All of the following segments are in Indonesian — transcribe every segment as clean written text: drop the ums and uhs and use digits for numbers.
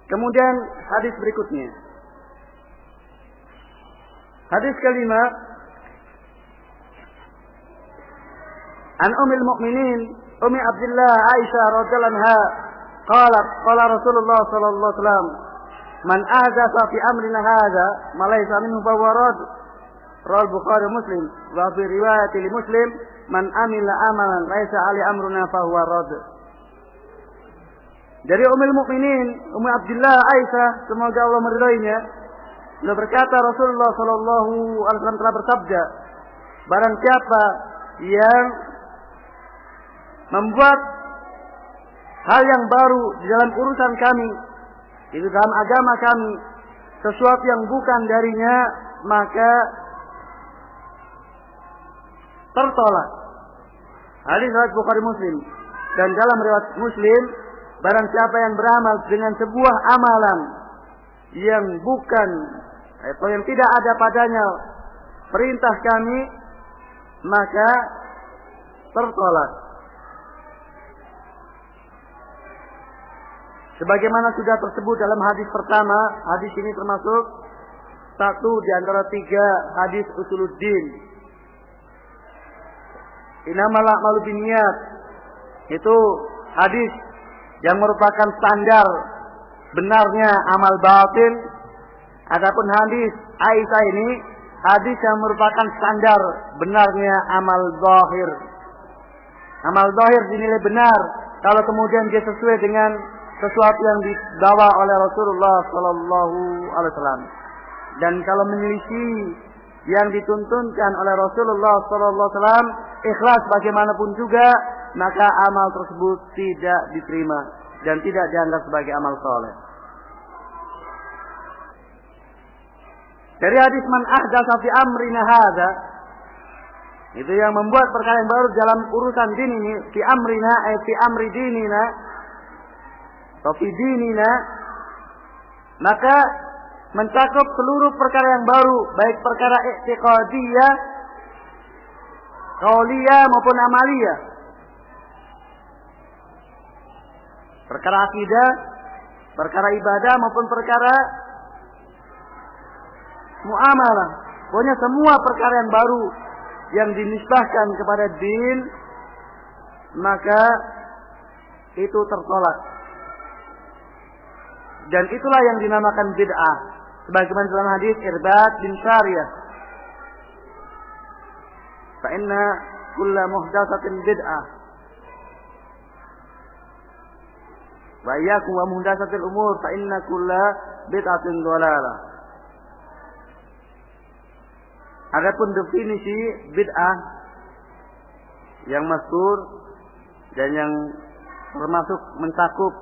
Kemudian hadis berikutnya. Hadis kelima. An Ummul Mukminin Ummi Abdullah Aisyah radhiyallahu anha qalat qala Rasulullah sallallahu alaihi wasallam man ahdatha fi amrina hadza ma laysa minhu fa huwa rad. Rawal Bukhari Muslim wa fi riwayat li Muslim man amila amalan laysa ali amruna fa huwa rad. Dari Ummul Mukminin Ummi Abdullah Aisyah semoga Allah meridainya, beliau berkata Rasulullah sallallahu alaihi wasallam telah bersabda, barang siapa yang membuat hal yang baru di dalam urusan kami, itu dalam agama kami, sesuatu yang bukan darinya, maka tertolak. Hadis riwayat Bukhari Muslim. Dan dalam riwayat Muslim, barang siapa yang beramal dengan sebuah amalan yang bukan atau yang tidak ada padanya perintah kami, maka tertolak. Sebagaimana sudah tersebut dalam hadis pertama, hadis ini termasuk satu di antara 3 hadis usuluddin. Innamal a'malu binniyat. Itu hadis yang merupakan standar benarnya amal batin. Adapun hadis Aisyah ini hadis yang merupakan standar benarnya amal zahir. Amal zahir dinilai benar kalau kemudian dia sesuai dengan sesuatu yang dibawa oleh Rasulullah sallallahu alaihi wasallam. Dan kalau menyelisih yang dituntunkan oleh Rasulullah sallallahu alaihi wasallam, ikhlas bagaimanapun juga, maka amal tersebut tidak diterima dan tidak dianggap sebagai amal saleh. Dari hadis man ahdatsa fi amrina hadza, itu yang membuat perkara yang baru dalam urusan din ini, fi amrina fi amri dinina, atau fi dinina, maka mencakup seluruh perkara yang baru, baik perkara i'tiqadiyah, qauliyah maupun amaliyah. Perkara akidah, perkara ibadah maupun perkara muamalah. Pokoknya semua perkara yang baru yang dinisbahkan kepada din, maka itu tertolak. Dan itulah yang dinamakan bid'ah. Sebagaimana dalam hadis Irbad bin Sariyah, fa inna kulla muhdatsatin bid'ah wa iyyakum wa muhdatsatil umur fa inna kulla bid'atin dhalalah. Adapun definisi bid'ah yang masyhur dan yang termasuk mencakup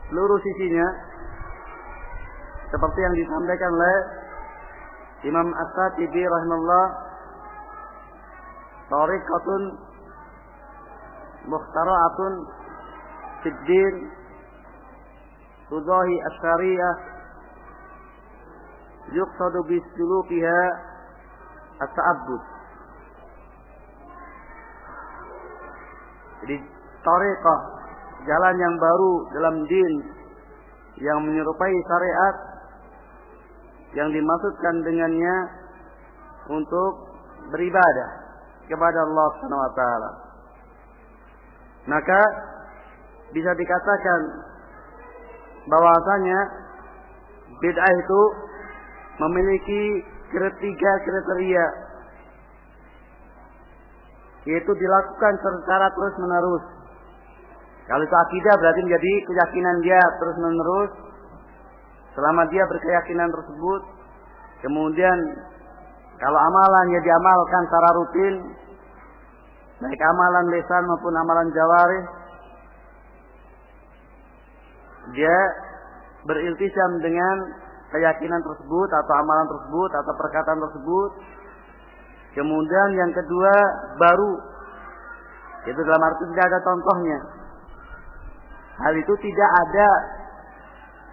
seluruh sisinya, seperti yang disampaikan oleh Imam As-Satibi rahimahullah, tariqatun mukhtara'atun fid din tudahi asy-syari'ah yuqsadu bisulukiha at-ta'abbud. Jadi tariqah, jalan yang baru dalam din yang menyerupai syariat yang dimaksudkan dengannya untuk beribadah kepada Allah Subhanahu wa taala. Maka bisa dikatakan bahwasanya bid'ah itu memiliki 3 kriteria, yaitu dilakukan secara terus-menerus. Kalau itu akidah berarti menjadi keyakinan dia terus-menerus selama dia berkeyakinan tersebut. Kemudian kalau amalan ya diamalkan secara rutin, baik amalan lisan maupun amalan jawarih. Dia beriltisam dengan keyakinan tersebut atau amalan tersebut atau perkataan tersebut. Kemudian yang kedua baru, itu dalam arti tidak ada contohnya. Hal itu tidak ada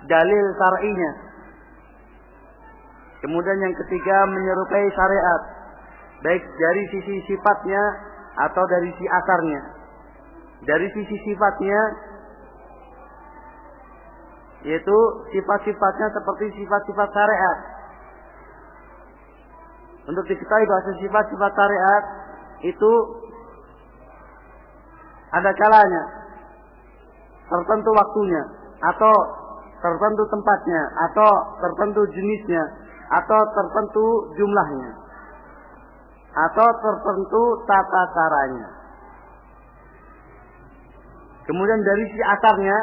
dalil syar'inya. Kemudian yang ketiga menyerupai syariat, baik dari sisi sifatnya atau dari sisi asarnya. Dari sisi sifatnya yaitu sifat-sifatnya seperti sifat-sifat syariat. Untuk diketahui bahwa sifat-sifat syariat itu ada kalanya, tertentu waktunya, atau tertentu tempatnya, atau tertentu jenisnya, atau tertentu jumlahnya, atau tertentu tata caranya. Kemudian dari sisi asarnya,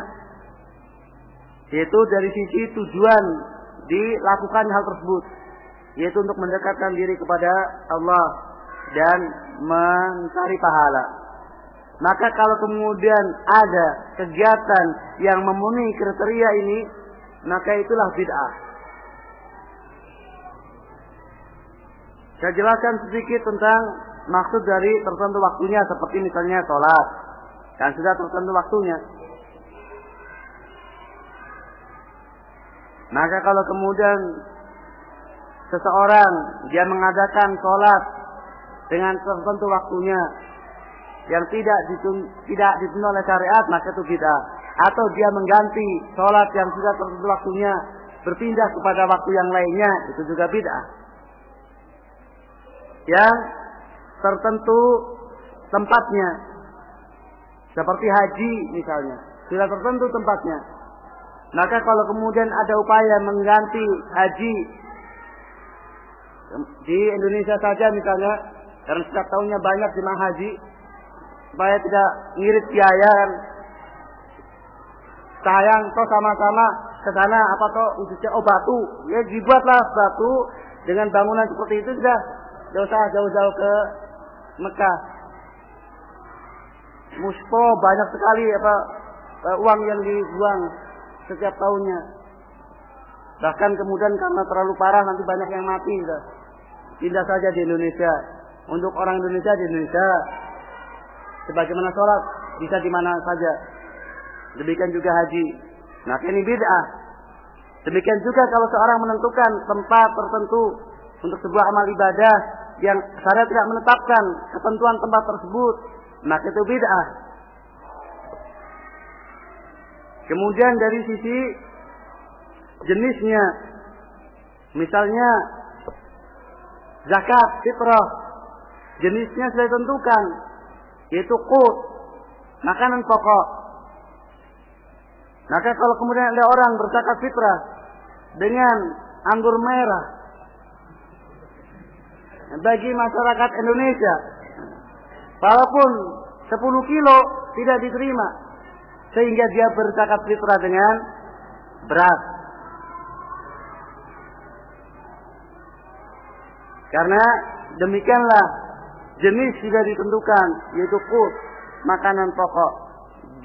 yaitu dari sisi tujuan dilakukan hal tersebut, yaitu untuk mendekatkan diri kepada Allah dan mencari pahala. Maka kalau kemudian ada kegiatan yang memenuhi kriteria ini, maka itulah bid'ah. Saya jelaskan sedikit tentang maksud dari tertentu waktunya, seperti misalnya sholat, kan sudah tertentu waktunya. Maka kalau kemudian seseorang dia mengadakan sholat dengan tertentu waktunya yang tidak ditentu oleh syariat, maka itu bid'ah. Atau dia mengganti sholat yang sudah tertentu waktunya berpindah kepada waktu yang lainnya, itu juga bid'ah. Yang tertentu tempatnya, seperti haji misalnya, sudah tertentu tempatnya. Maka kalau kemudian ada upaya mengganti haji di Indonesia saja misalnya, karena setiap tahunnya banyak jemaah haji, supaya tidak ngirit biaya, sayang toh sama-sama ke sana apa toh khususnya batu, ya dibuatlah batu dengan bangunan seperti itu, sudah tidak usah jauh-jauh ke Mekah. Muspo banyak sekali uang yang dibuang setiap tahunnya. Bahkan kemudian karena terlalu parah nanti banyak yang mati. Pindah saja di Indonesia. Untuk orang Indonesia di Indonesia. Sebagaimana sholat bisa di mana saja. Demikian juga haji. Nah ini bid'ah. Demikian juga kalau seorang menentukan tempat tertentu untuk sebuah amal ibadah yang syariat tidak menetapkan ketentuan tempat tersebut, maka itu bid'ah. Kemudian dari sisi jenisnya, misalnya zakat fitrah, jenisnya sudah ditentukan, yaitu qut, makanan pokok. Maka kalau kemudian ada orang berzakat fitrah dengan anggur merah bagi masyarakat Indonesia, walaupun 10 kilo tidak diterima, sehingga dia berzakat fitrah dengan beras. Karena demikianlah jenis sudah ditentukan, yaitu qut, makanan pokok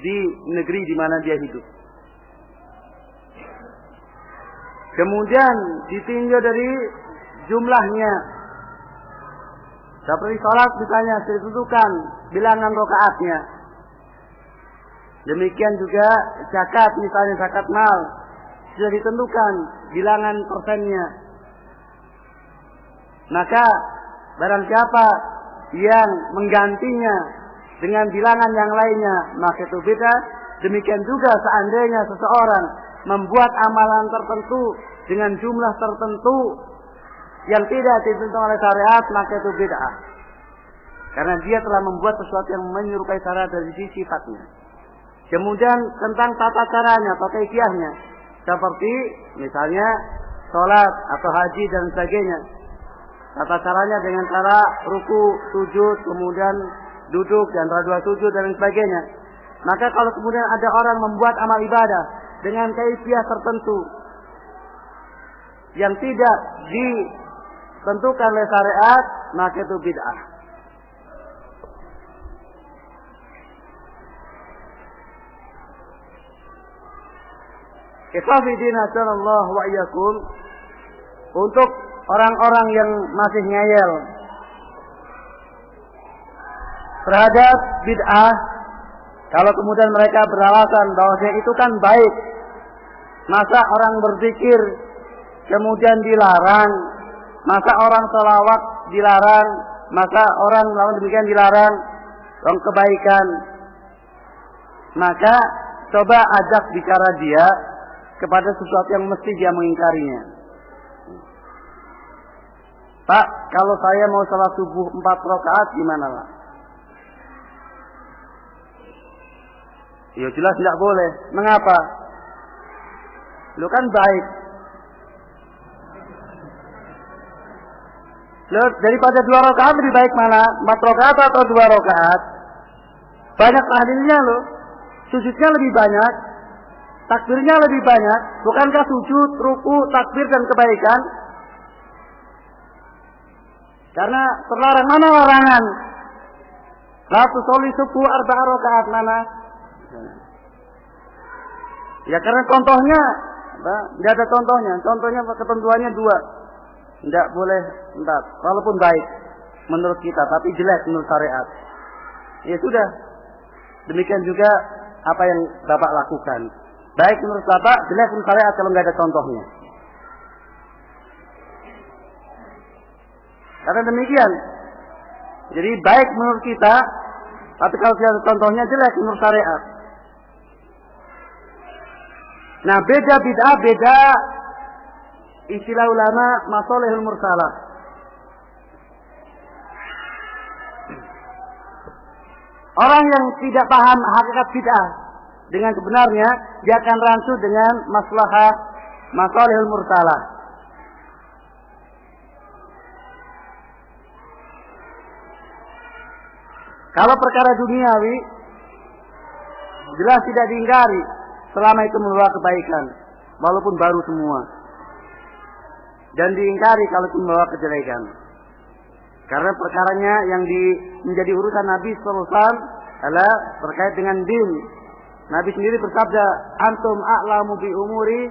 di negeri di mana dia hidup. Kemudian ditinjau dari jumlahnya. Seperti sholat misalnya sudah ditentukan bilangan rakaatnya. Demikian juga zakat, misalnya zakat mal, sudah ditentukan bilangan persennya. Maka barang siapa yang menggantinya dengan bilangan yang lainnya, maka itu bid'ah. Demikian juga seandainya seseorang membuat amalan tertentu dengan jumlah tertentu yang tidak ditentukan oleh syariat, maka itu bid'ah. Karena dia telah membuat sesuatu yang menyerupai syariat dari sisi sifatnya. Kemudian tentang tata caranya atau kaifiahnya, seperti misalnya sholat atau haji dan sebagainya. Tata caranya dengan cara ruku, sujud, kemudian duduk dan dua sujud dan sebagainya. Maka kalau kemudian ada orang membuat amal ibadah dengan kaifiah tertentu yang tidak ditentukan oleh syariat, maka itu bid'ah. Ikhwafidin hasanallahu wa iyyakum, untuk orang-orang yang masih ngeyel terhadap bid'ah, kalau kemudian mereka beralasan bahwa itu kan baik, masa orang berzikir kemudian dilarang, masa orang selawat dilarang, masa orang melakukan demikian dilarang, orang kebaikan. Maka coba ajak bicara dia kepada sesuatu yang mesti dia mengingkarinya. Pak, kalau saya mau salat subuh 4 rakaat gimana Pak? Ya jelas tidak boleh. Mengapa? Lu kan baik. Lu daripada 2 rakaat lebih baik mana? 4 rakaat atau 2 rakaat? Banyak tahlilnya lo. Sujudnya lebih banyak. Takbirnya lebih banyak. Bukankah sujud, ruku, takbir dan kebaikan? Karena terlarang. Mana larangan? La tusolli subuh 4 rakaat mana? Ya karena contohnya, tidak ada contohnya. Contohnya ketentuannya 2. Tidak boleh 4. Walaupun baik menurut kita, tapi jelek menurut syariat. Ya sudah. Demikian juga apa yang Bapak lakukan. Baik menurut Bapak, jelek menurut syariat kalau nggak ada contohnya. Karena demikian. Jadi baik menurut kita, tapi kalau tidak ada contohnya jelek menurut syariat. Nah, beda bid'ah, beda istilah ulama masalihul mursalah. Orang yang tidak paham hakikat bid'ah dengan sebenarnya, dia akan rancu dengan masalihul mursalah. Kalau perkara duniawi jelas tidak diingkari selama itu membawa kebaikan, walaupun baru semua. Dan diingkari kalau itu membawa kejelekan. Karena perkaranya yang menjadi urusan Nabi sallallahu alaihi wasallam adalah terkait dengan din. Nabi sendiri bersabda, "Antum a'lamu bi umuri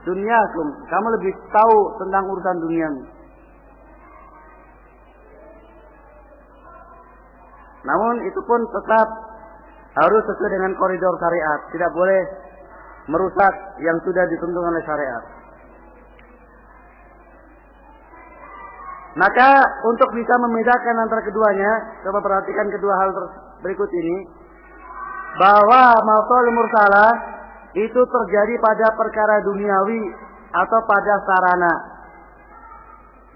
dunyakum." Kamu lebih tahu tentang urusan duniamu. Namun itu pun tetap harus sesuai dengan koridor syariat. Tidak boleh merusak yang sudah ditentukan oleh syariat. Maka untuk bisa membedakan antara keduanya, coba perhatikan kedua hal berikut ini. Bahwa masalihul mursalah itu terjadi pada perkara duniawi atau pada sarana.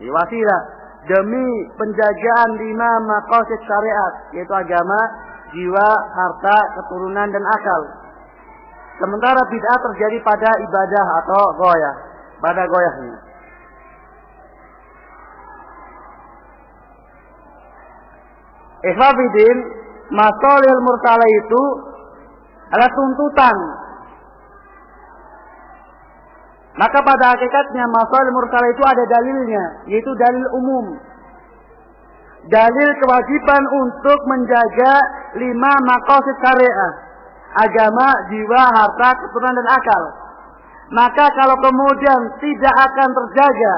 Wasilah demi penjagaan 5 maqasid syariat, yaitu agama, jiwa, harta, keturunan dan akal. Sementara bid'ah terjadi pada ibadah atau goyah, pada goyahnya. Ikhwafidin, masalihul mursalah itu adalah tuntutan. Maka pada hakikatnya masalihul mursalah itu ada dalilnya, yaitu dalil umum. Dalil kewajiban untuk menjaga 5 maqasid syariah. Agama, jiwa, harta, keturunan dan akal. Maka kalau kemudian tidak akan terjaga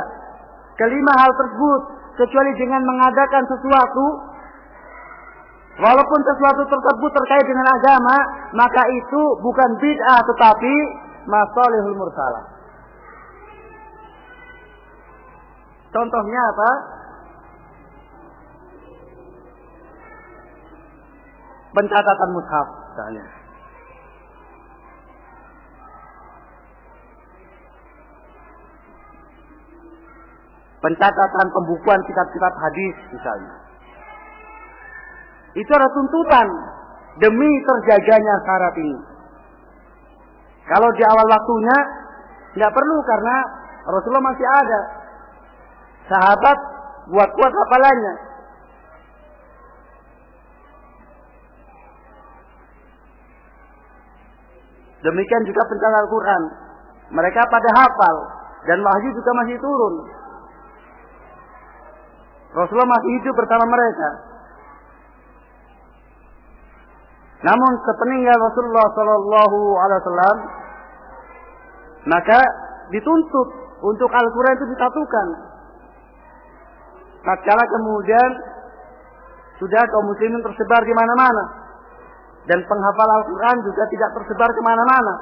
kelima hal tersebut kecuali dengan mengadakan sesuatu, walaupun sesuatu tersebut terkait dengan agama, maka itu bukan bid'ah tetapi masalihul mursalah. Contohnya apa? Pencatatan mushaf misalnya. Pencatatan pembukuan kitab-kitab hadis misalnya. Itu adalah tuntutan demi terjaganya syarat ini. Kalau di awal waktunya nggak perlu karena Rasulullah masih ada. Sahabat buat kuat hafalannya. Demikian juga pencatatan Al-Quran. Mereka pada hafal dan wahyu juga masih turun. Rasulullah masih hidup bersama mereka. Namun sepeninggal Rasulullah Sallallahu Alaihi Wasallam, maka dituntut untuk Al-Quran itu disatukan. Tatkala kemudian sudah kaum muslimin tersebar di mana-mana dan penghafal Al-Quran juga tidak tersebar kemana-mana.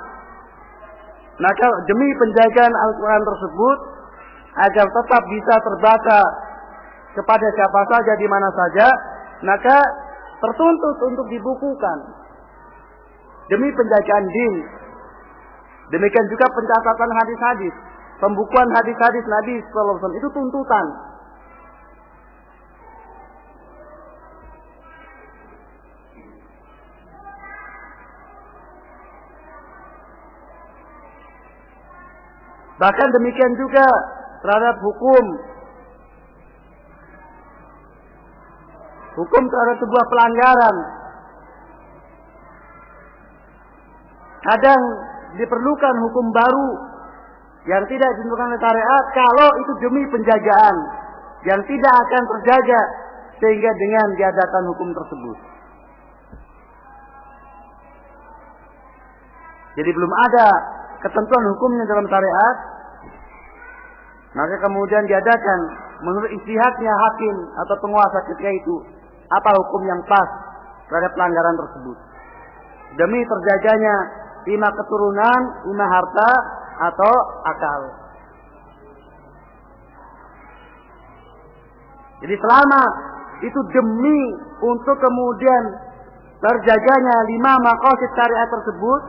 Maka demi penjagaan Al-Quran tersebut agar tetap bisa terbaca kepada siapa saja di mana saja, maka tertuntut untuk dibukukan demi penjagaan din. Demikian juga pencatatan hadis-hadis, pembukuan hadis-hadis Nabi sallallahu alaihi wasallam itu tuntutan. Bahkan demikian juga terhadap hukum terhadap sebuah pelanggaran. Kadang diperlukan hukum baru yang tidak ditentukan oleh syariat kalau itu demi penjagaan yang tidak akan terjaga sehingga dengan diadakan hukum tersebut. Jadi belum ada ketentuan hukumnya dalam syariat, maka kemudian diadakan menurut ijtihadnya hakim atau penguasa ketika itu apa hukum yang pas terhadap pelanggaran tersebut demi terjaganya ima keturunan, ima harta atau akal. Jadi selama itu demi untuk kemudian terjaganya 5 maqasid syariat tersebut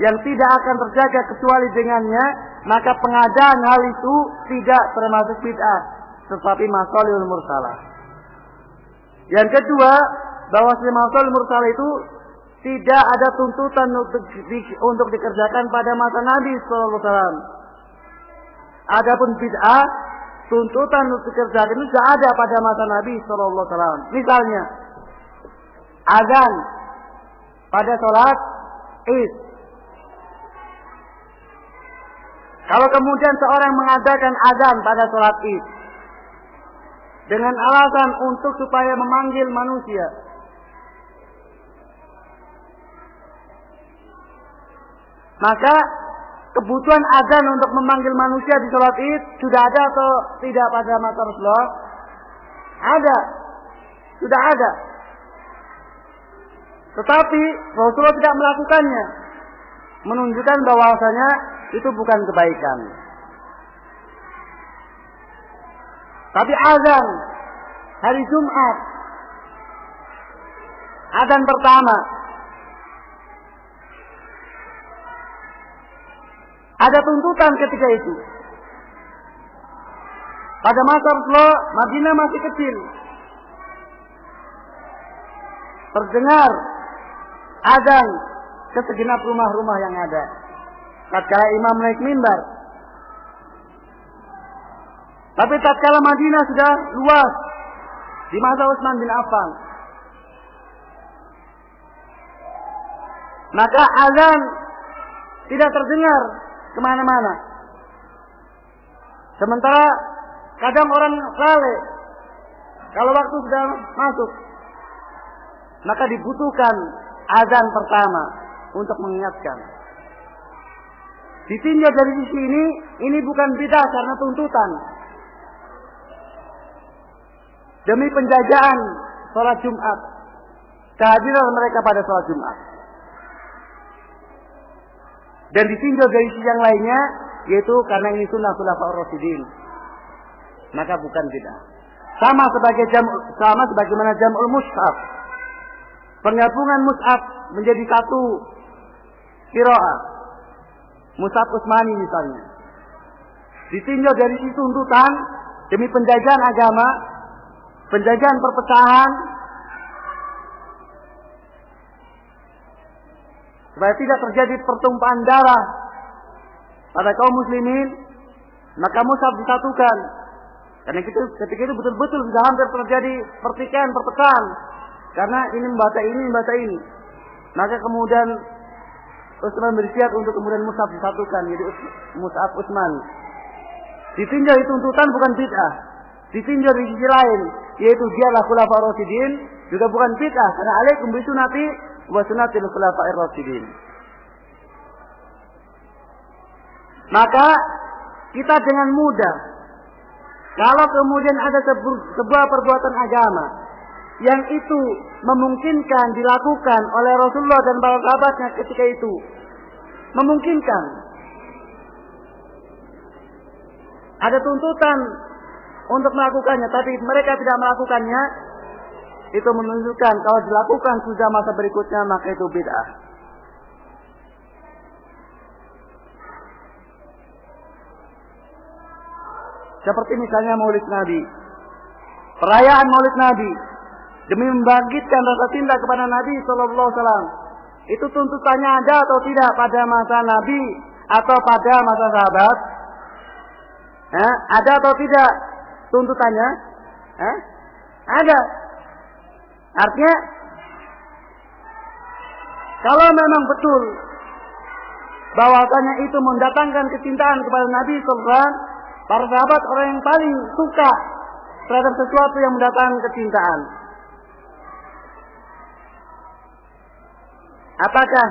yang tidak akan terjaga kecuali dengannya, maka pengadaan hal itu tidak termasuk bid'ah, tetapi masalihul mursalah. Yang kedua, bahwa masalihul mursalah itu tidak ada tuntutan untuk dikerjakan pada masa Nabi sallallahu alaihi wasallam. Adapun bid'ah, tuntutan untuk dikerjakan itu tidak ada pada masa Nabi sallallahu alaihi wasallam. Misalnya, azan pada salat Id. Kalau kemudian seorang mengadakan azan pada salat Id dengan alasan untuk supaya memanggil manusia, maka kebutuhan azan untuk memanggil manusia di salat Id sudah ada atau tidak pada masa Rasulullah? Ada. Sudah ada. Tetapi Rasulullah tidak melakukannya, menunjukkan bahwasanya itu bukan kebaikan. Tapi azan hari Jumat, azan pertama, ada tuntutan ketika itu. Pada masa Rasulullah, Madinah masih kecil. Terdengar azan ke segenap rumah-rumah yang ada. Tatkala imam naik mimbar. Tapi tatkala Madinah sudah luas di masa Utsman bin Affan, maka azan tidak terdengar kemana-mana. Sementara kadang orang lalai kalau waktu sudah masuk, maka dibutuhkan azan pertama untuk mengingatkan. Ditinjau dari sisi ini bukan bid'ah karena tuntutan. Demi penjagaan salat Jumat, kehadiran mereka pada salat Jumat. Dan ditinjau dari sisi yang lainnya, yaitu karena ini sunnah khulafaur rasyidin, maka bukan bid'ah. Sama sebagaimana jam'ul mushaf, penggabungan mushaf menjadi satu qiraah. Mushaf Utsmani misalnya. Ditinjau dari sisi tuntutan demi penjagaan agama, penjagaan perpecahan, supaya tidak terjadi pertumpahan darah pada kaum muslimin, maka mushaf disatukan. Karena ketika itu betul-betul sudah hampir terjadi pertikaian, perpecahan. Karena ini membaca ini. Maka kemudian Utsman bersiap untuk kemudian mushaf disatukan, jadi mushaf Utsman. Ditinjau itu tuntutan bukan bid'ah. Ditinjau di sisi lain, yaitu dialah khulafaur rasyidin, juga bukan bid'ah karena alaikum bi sunnati wa sunnatil khulafair rasyidin. Maka kita dengan mudah kalau kemudian ada sebuah perbuatan agama yang itu memungkinkan dilakukan oleh Rasulullah dan para sahabatnya ketika itu, memungkinkan, ada tuntutan untuk melakukannya, tapi mereka tidak melakukannya, itu menunjukkan kalau dilakukan sudah masa berikutnya maka itu bid'ah. Seperti misalnya Maulid Nabi. Perayaan Maulid Nabi demi membangkitkan rasa cinta kepada Nabi sallallahu alaihi wasallam. Itu tuntutannya ada atau tidak pada masa Nabi atau pada masa sahabat? Ada atau tidak tuntutannya? Ada. Artinya kalau memang betul bahwasanya itu mendatangkan kecintaan kepada Nabi sallallahu alaihi wasallam, para sahabat orang yang paling suka terhadap sesuatu yang mendatangkan kecintaan. Apakah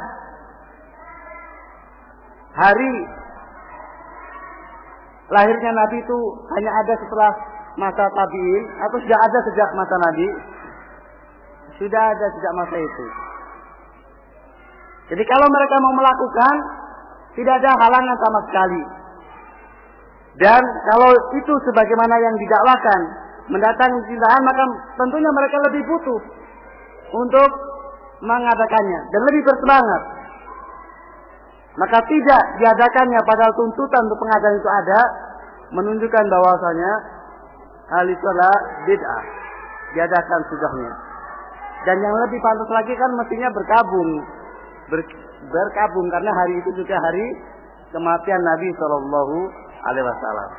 hari lahirnya Nabi itu hanya ada setelah masa tabi'in atau sudah ada sejak masa Nabi? Sudah ada sejak masa itu. Jadi kalau mereka mau melakukan, tidak ada halangan sama sekali. Dan kalau itu sebagaimana yang didakwakan mendatangkan kecintaan, maka tentunya mereka lebih butuh untuk mengadakannya dan lebih bersemangat. Maka tidak diadakannya padahal tuntutan untuk pengadaan itu ada, menunjukkan bahwasanya hal itu adalah bid'ah. Diadakan sudahnya. Dan yang lebih pantas lagi kan mestinya berkabung karena hari itu juga hari kematian Nabi Shallallahu Alaihi Wasallam.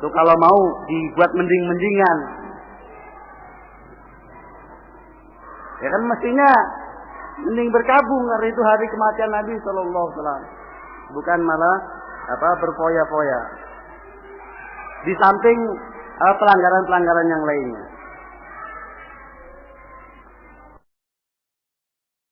Itu kalau mau dibuat mending-mendingan, ya kan mestinya mending berkabung karena itu hari kematian Nabi Shallallahu Alaihi Wasallam, bukan malah berfoya-foya. Di samping pelanggaran-pelanggaran yang lainnya.